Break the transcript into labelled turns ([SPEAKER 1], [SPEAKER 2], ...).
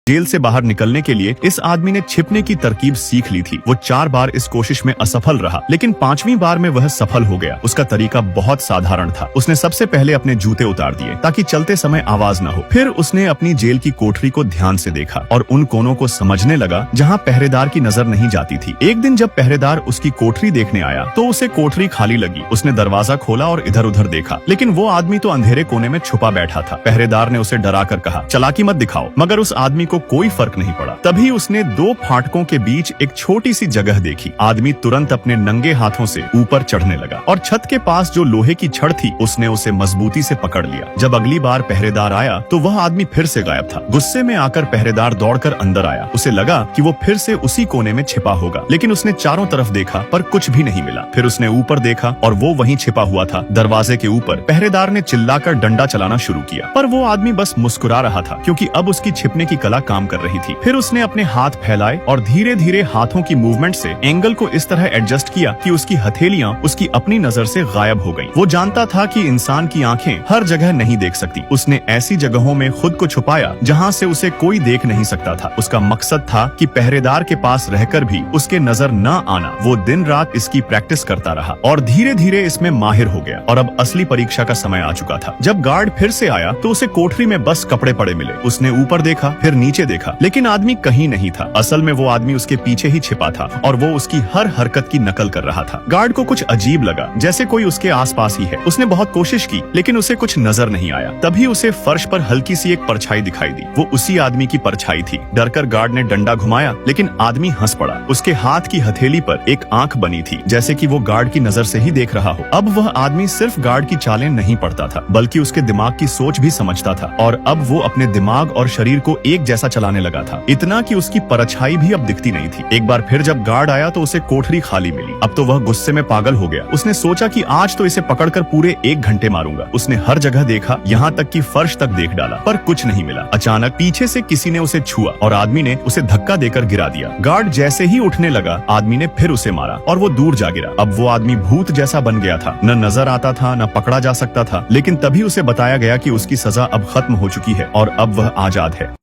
[SPEAKER 1] Jail से बाहर निकलने के लिए इस आदमी ने छिपने की तरकीब सीख ली थी। वो 4 बार इस कोशिश में असफल रहा, लेकिन 5वीं बार में वह सफल हो गया। उसका तरीका बहुत साधारण था। उसने सबसे पहले अपने जूते उतार दिए ताकि चलते समय आवाज न हो। फिर उसने अपनी जेल की कोठरी को ध्यान से देखा और उन कोनों को समझने लगा जहाँ पहरेदार की नजर नहीं जाती थी। एक दिन जब पहरेदार उसकी कोठरी देखने आया तो उसे कोठरी खाली लगी। उसने दरवाजा खोला और इधर उधर देखा, लेकिन वो आदमी तो अंधेरे कोने में छुपा बैठा था। पहरेदार ने उसे डरा कर कहा, चालाकी मत दिखाओ, मगर उस आदमी को कोई फर्क नहीं पड़ा। तभी उसने 2 फाटकों के बीच एक छोटी सी जगह देखी। आदमी तुरंत अपने नंगे हाथों से ऊपर चढ़ने लगा और छत के पास जो लोहे की छड़ थी उसने उसे मजबूती से पकड़ लिया। जब अगली बार पहरेदार आया तो वह आदमी फिर से गायब था। गुस्से में आकर पहरेदार दौड़कर अंदर आया। उसे लगा कि वो फिर से उसी कोने में छिपा होगा, लेकिन उसने चारों तरफ देखा पर कुछ भी नहीं मिला। फिर उसने ऊपर देखा और वो वहीं छिपा हुआ था, दरवाजे के ऊपर। पहरेदार ने चिल्लाकर डंडा चलाना शुरू किया, पर वो आदमी बस मुस्कुरा रहा था, क्योंकि अब उसकी छिपने की कला काम कर रही थी। फिर उसने अपने हाथ फैलाए और धीरे धीरे हाथों की मूवमेंट से एंगल को इस तरह एडजस्ट किया कि उसकी हथेलियां उसकी अपनी नजर से गायब हो गईं। वो जानता था कि इंसान की आंखें हर जगह नहीं देख सकती। उसने ऐसी जगहों में खुद को छुपाया जहां से उसे कोई देख नहीं सकता था। उसका मकसद था कि पहरेदार के पास रहकर भी उसके नजर न आना। वो दिन रात इसकी प्रैक्टिस करता रहा और धीरे धीरे इसमें माहिर हो गया। और अब असली परीक्षा का समय आ चुका था। जब गार्ड फिर से आया तो उसे कोठरी में बस कपड़े पड़े मिले। उसने ऊपर देखा, फिर नीचे देखा, लेकिन आदमी कहीं नहीं था। असल में वो आदमी उसके पीछे ही छिपा था और वो उसकी हर हरकत की नकल कर रहा था। गार्ड को कुछ अजीब लगा, जैसे कोई उसके आसपास ही है। उसने बहुत कोशिश की, लेकिन उसे कुछ नजर नहीं आया। तभी उसे फर्श पर हल्की सी एक परछाई दिखाई दी। वो उसी आदमी की परछाई थी। डरकर गार्ड ने डंडा घुमाया, लेकिन आदमी हंस पड़ा। उसके हाथ की हथेली पर एक आंख बनी थी, जैसे कि वो गार्ड की नजर से ही देख रहा हो। अब वह आदमी सिर्फ गार्ड की चालें नहीं पढ़ता था, बल्कि उसके दिमाग की सोच भी समझता था। और अब वो अपने दिमाग और शरीर को एक जैसा चलाने लगा था, इतना कि उसकी परछाई भी अब दिखती नहीं थी। एक बार फिर जब गार्ड आया तो उसे कोठरी खाली मिली। अब तो वह गुस्से में पागल हो गया। उसने सोचा कि आज तो इसे पकड़कर पूरे 1 घंटे मारूंगा। उसने हर जगह देखा, यहाँ तक कि फर्श तक देख डाला, पर कुछ नहीं मिला। अचानक पीछे से किसी ने उसे छुआ और आदमी ने उसे धक्का देकर गिरा दिया। गार्ड जैसे ही उठने लगा, आदमी ने फिर उसे मारा और वो दूर जा गिरा। अब वो आदमी भूत जैसा बन गया था। न नजर आता था, न पकड़ा जा सकता था, लेकिन तभी उसे बताया गया कि उसकी सजा अब खत्म हो चुकी है और अब वह आजाद है।